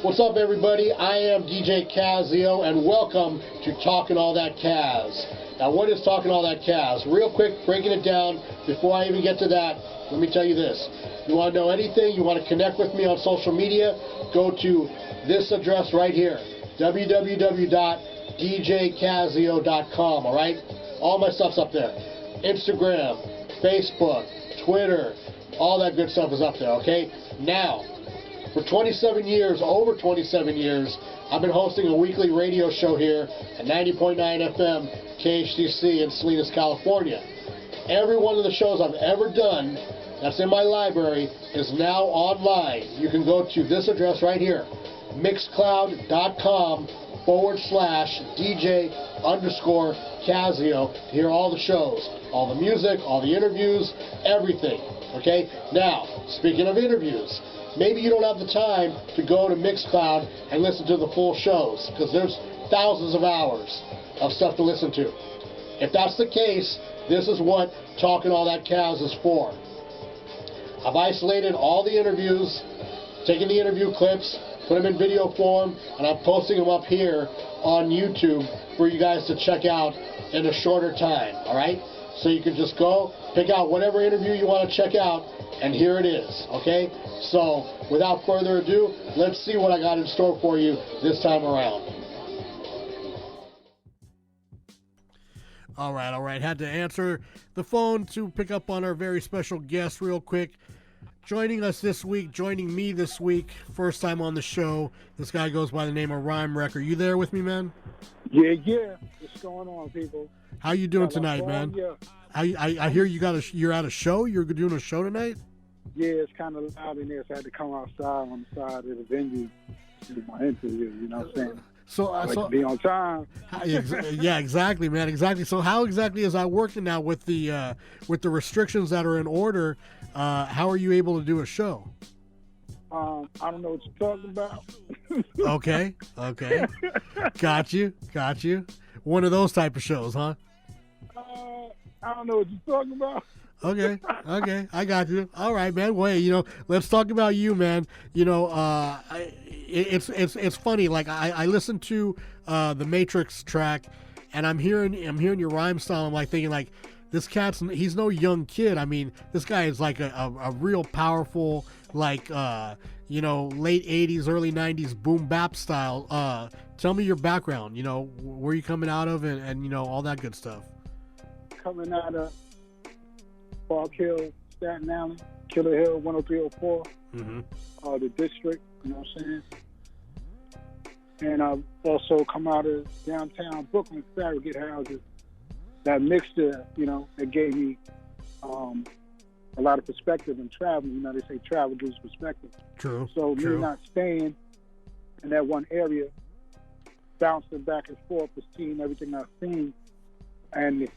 What's up, everybody? I am DJ Kazzeo, and welcome to Talkin All That Kazz. Now, what is Talkin All That Kazz? Real quick, breaking it down, before I even get to that, let me tell you this. You want to know anything, you want to connect with me on social media, go to this address right here, www.djkazzeo.com, alright? All my stuff's up there. Instagram, Facebook, Twitter, all that good stuff is up there, okay? Now, for 27 years, over 27 years, I've been hosting a weekly radio show here at 90.9 FM KHTC in Salinas, California. Every one of the shows I've ever done that's in my library is now online. You can go to this address right here, mixcloud.com/DJ_Kazzeo to hear all the shows, all the music, all the interviews, everything. Okay? Now, speaking of interviews, maybe you don't have the time to go to Mixcloud and listen to the full shows, because there's thousands of hours of stuff to listen to. If that's the case, this is what Talkin All That Kazz is for. I've isolated all the interviews, taken the interview clips, put them in video form, and I'm posting them up here on YouTube for you guys to check out in a shorter time, alright? So you can just go, pick out whatever interview you want to check out, and here it is, okay? So, without further ado, let's see what I got in store for you this time around. All right. Had to answer the phone to pick up on our very special guest real quick. Joining me this week, first time on the show, this guy goes by the name of Rhymrcka. You there with me, man? Yeah. What's going on, people? How you doing tonight, man? I hear you're at a show? You're doing a show tonight? Yeah, it's kind of loud in there, so I had to come outside on the side of the venue to do my interview, you know what I'm saying? To be on time. Yeah, exactly, man, exactly. So how exactly is that working now with the restrictions that are in order? How are you able to do a show? I don't know what you're talking about. Okay. Got you. One of those type of shows, huh? I don't know what you're talking about. Okay, I got you. All right, man. Well, let's talk about you, man. It's funny. Like I listened to the Matrix track, and I'm hearing your rhyme style. I'm like thinking like, this he's no young kid. I mean, this guy is like a real powerful, like late 80s, early 90s boom bap style. Tell me your background. Where you coming out of, and all that good stuff. Coming out of Park Hill, Staten Island, Killer Hill, 10304, the district, you know what I'm saying? And I've also come out of downtown Brooklyn, Farragut houses. That mixture, that gave me a lot of perspective in traveling. They say travel gives perspective. True. So me not staying in that one area, bouncing back and forth, seeing everything I've seen, and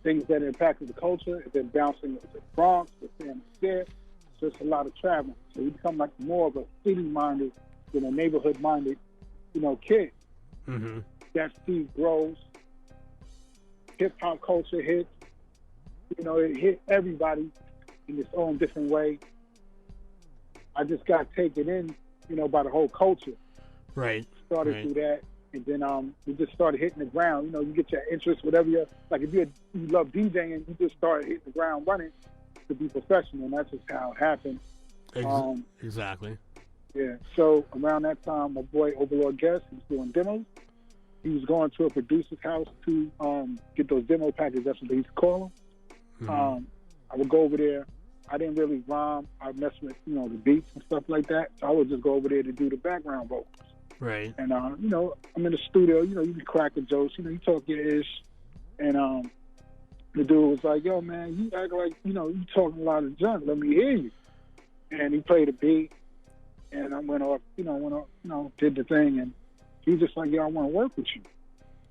things that impacted the culture, and then bouncing to the Bronx, the San there. So it's a lot of traveling. So you become like more of a city-minded, neighborhood-minded, kid. Mm-hmm. That seed grows. Hip-hop culture hits. It hit everybody in its own different way. I just got taken in, by the whole culture. Right. Started through that. And then we just started hitting the ground. You get your interest, whatever you're, like if you love DJing, you just start hitting the ground running to be professional, and that's just how it happened. Exactly. Yeah. So around that time, my boy Overlord Guest, he was doing demos. He was going to a producer's house to get those demo packages. That's what they used to call them. Mm-hmm. I would go over there. I didn't really rhyme. I messed with, the beats and stuff like that. So I would just go over there to do the background vocals. Right. And, I'm in the studio, you be cracking jokes, you talk your ish. And the dude was like, yo, man, you act like, you talking a lot of junk. Let me hear you. And he played a beat. And I went off, did the thing. And he was just like, yo, I want to work with you.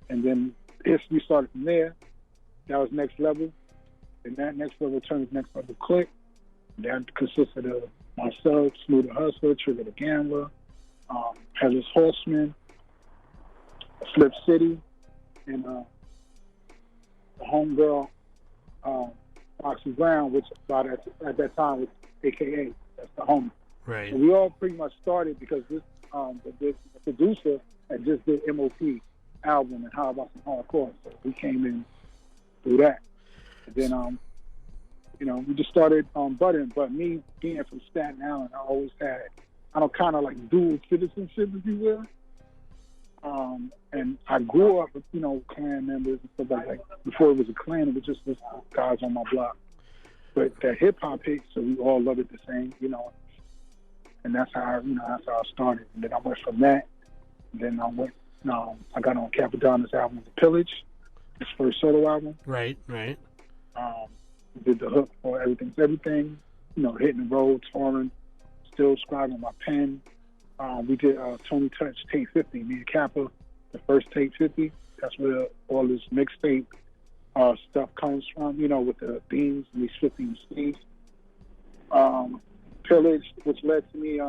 And then history started from there. That was next level. And that next level turned to next level click. That consisted of myself, Smooth the Hustler, Trigger the Gambler, Headless Horseman, Flip City, and the homegirl, Foxy Brown, which at that time was AKA, that's the homie. Right. So we all pretty much started because the producer had just did MOP album and How About Some Hardcore. So we came in through that. And then, we just started buttering. But me being from Staten Island, I always had, kind of like dual citizenship, if you will. And I grew up with, clan members and stuff like that. Before it was a clan, it was just guys on my block. But that hip hop hit, so we all loved it the same, And that's how I started. And then I went from that. And then I got on Capadonna's album, The Pillage, his first solo album. Right. Did the hook for Everything's Everything, hitting the road, touring, still scribing my pen. We did Tony Touch Tape 50, me and Kappa, the first Tape 50. That's where all this mixtape stuff comes from, with the themes, and these 15 Steves. Pillage, which led to me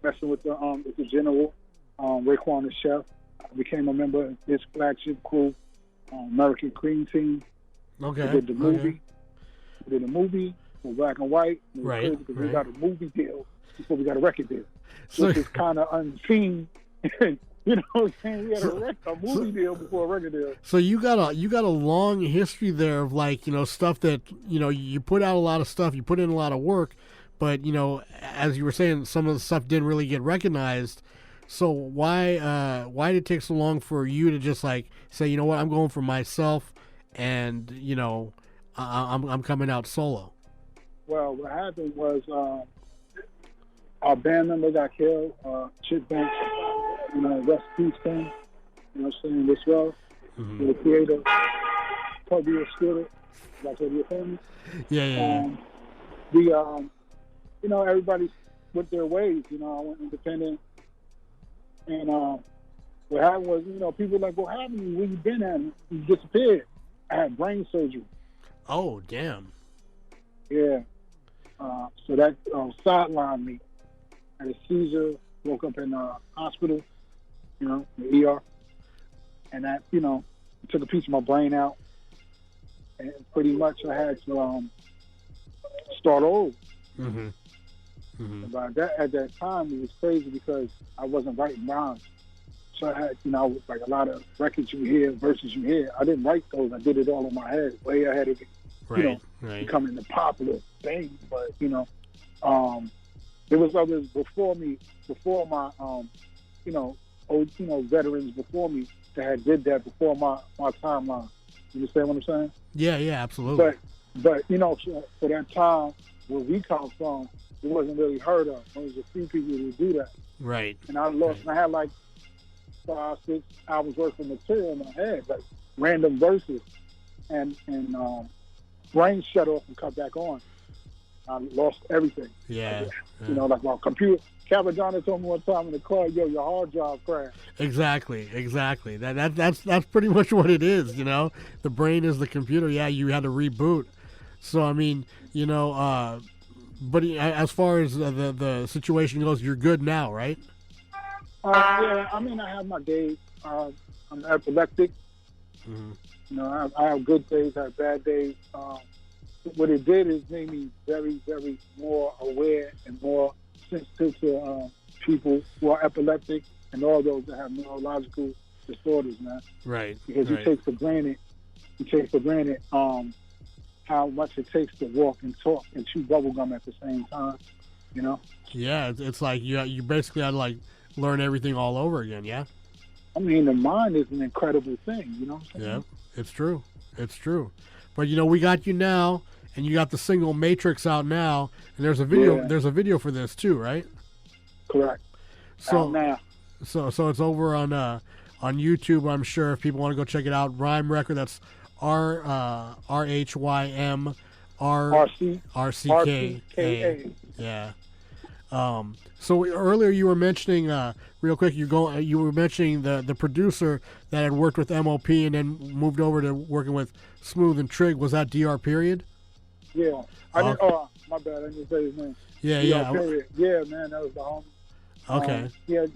messing with the general, Raekwon the Chef. I became a member of his flagship crew, American Cream Team. Okay. We did the movie. We did a movie for Black and White. Right. Because we got a movie deal before we got a record deal. Which is kind of unseen. You know what I'm saying? We had a movie deal before a record deal. So you got a long history there of stuff that you put out a lot of stuff, you put in a lot of work, but as you were saying, some of the stuff didn't really get recognized. So why did it take so long for you to just say, you know what, I'm going for myself, and I'm coming out solo? Well, what happened was our band member got killed, Chip Banks. Rest in peace, thing. Saying this well. The creator, Kazzeo Spirit, like your family. Yeah. Everybody went their ways. I went independent, and what happened was, people were like, "What happened? Where you been at?" You disappeared. I had brain surgery. Oh, damn. Yeah. So that sidelined me. I had a seizure. Woke up in the hospital. The ER, and that took a piece of my brain out, and pretty much I had to start over. But at that time it was crazy because I wasn't writing rhymes, so I had like a lot of records you hear, verses you hear. I didn't write those. I did it all in my head, way ahead of it, becoming the popular thing. But there was others before me, before my veterans before me that did that before my timeline. You understand what I'm saying? Yeah, absolutely. But for that time where we come from, it wasn't really heard of. There was a few people who do that. Right. And I had like 5, 6 hours worth of material in my head, like random verses, and brain shut off and cut back on. I lost everything. Yeah. Like my computer. Capadonna told me one time in the car, "Yo, your hard drive crashed." Exactly. That's pretty much what it is. The brain is the computer. Yeah, you had to reboot. So I mean, but as far as the situation goes, you're good now, right? Yeah. I mean, I have my days. I'm epileptic. I have good days. I have bad days. What it did is made me very, very more aware and more sensitive to people who are epileptic and all those that have neurological disorders, man. Right. Because you take for granted how much it takes to walk and talk and chew bubblegum at the same time, Yeah, it's like you basically had to learn everything all over again, yeah? I mean, the mind is an incredible thing, you know what I'm saying? Yeah, it's true. But we got you now, and you got the single Matrix out now, and there's a video. Yeah. There's a video for this too, right? Correct. So out now. So it's over on YouTube. I'm sure if people want to go check it out, Rhymrcka. That's RHYMRCKA. Yeah. So earlier you were mentioning real quick. You were mentioning the producer that had worked with MOP and then moved over to working with Smooth and Trig. Was that DR Period? Yeah. I didn't. Oh, my bad. I didn't say his name. Yeah. Period. Yeah, man, that was the homie. Okay. He had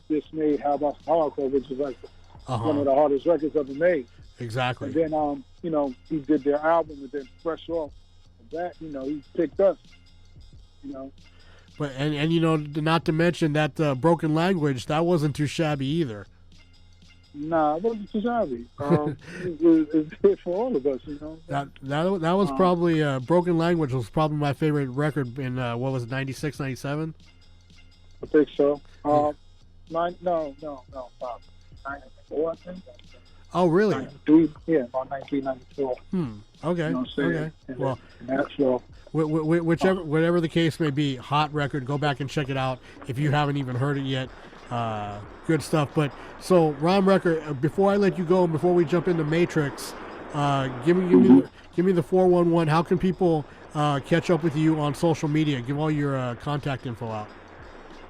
just made How About Some Hardcore, which is like one of the hardest records ever made. Exactly. And then he did their album, and then fresh off of that, he picked us. But and you know, not to mention that Broken Language, that wasn't too shabby either. Nah, it wasn't too shabby. It's good for all of us, you know. That was probably Broken Language was probably my favorite record in what was it, 96, 97? I think so. No, 94, I think. Oh, really? 93, yeah, about 1994. Okay. You know what I'm saying? Okay. Well, that's all. Whatever the case may be, hot record. Go back and check it out if you haven't even heard it yet. Good stuff. But so Rhymrcka, before I let you go and before we jump into Matrix, give me the 411. How can people catch up with you on social media? Give all your contact info out.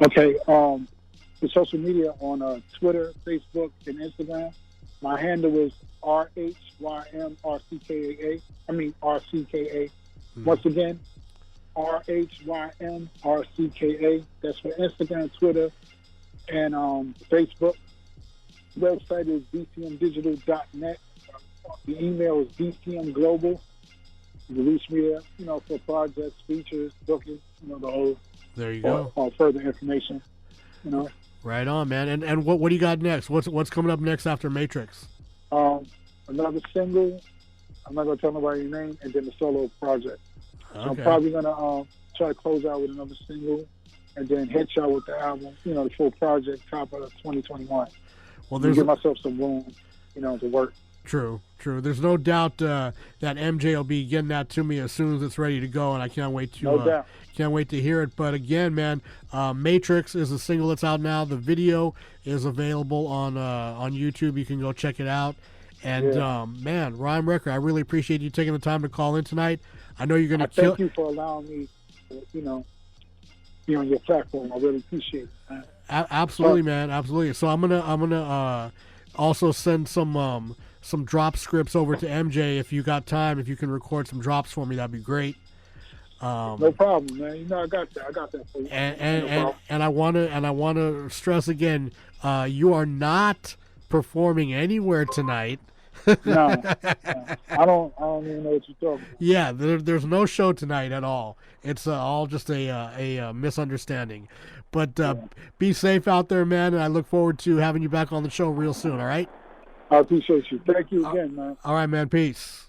Okay. The social media on Twitter, Facebook, and Instagram. My handle is RHYMRCKA. I mean RCKA. Once again, RHYMRCKA. That's for Instagram, Twitter, and Facebook. Website is bcmdigital.net. The email is bcmglobal. You can reach me there, you know, for projects, features, booking, you know, the whole. There you go. Or further information, you know. Right on, man. And what do you got next? What's coming up next after Matrix? Another single. I'm not gonna tell nobody your name, and then the solo project. So Okay. I'm probably gonna try to close out with another single, and then hit y'all with the album. You know, the full project, top of 2021. Well, Give myself some room, you know, to work. True. There's no doubt that MJ will be getting that to me as soon as it's ready to go, and I can't wait to No doubt. Can't wait to hear it. But again, man, Matrix is a single that's out now. The video is available on YouTube. You can go check it out. And man, Rhymrcka, I really appreciate you taking the time to call in tonight. I know you're gonna kill. Thank you for allowing me to, you know, be on your platform. I really appreciate it, man. Absolutely, man. Absolutely. So I'm gonna also send some drop scripts over to MJ if you got time. If you can record some drops for me, that'd be great. No problem, man. You know, I got that for you. And I wanna stress again, you are not performing anywhere tonight. No, I don't even know what you're talking about. Yeah, there's no show tonight at all. It's all just a misunderstanding. But be safe out there, man, and I look forward to having you back on the show real soon, all right? I appreciate you. Thank you again, man. All right, man. Peace.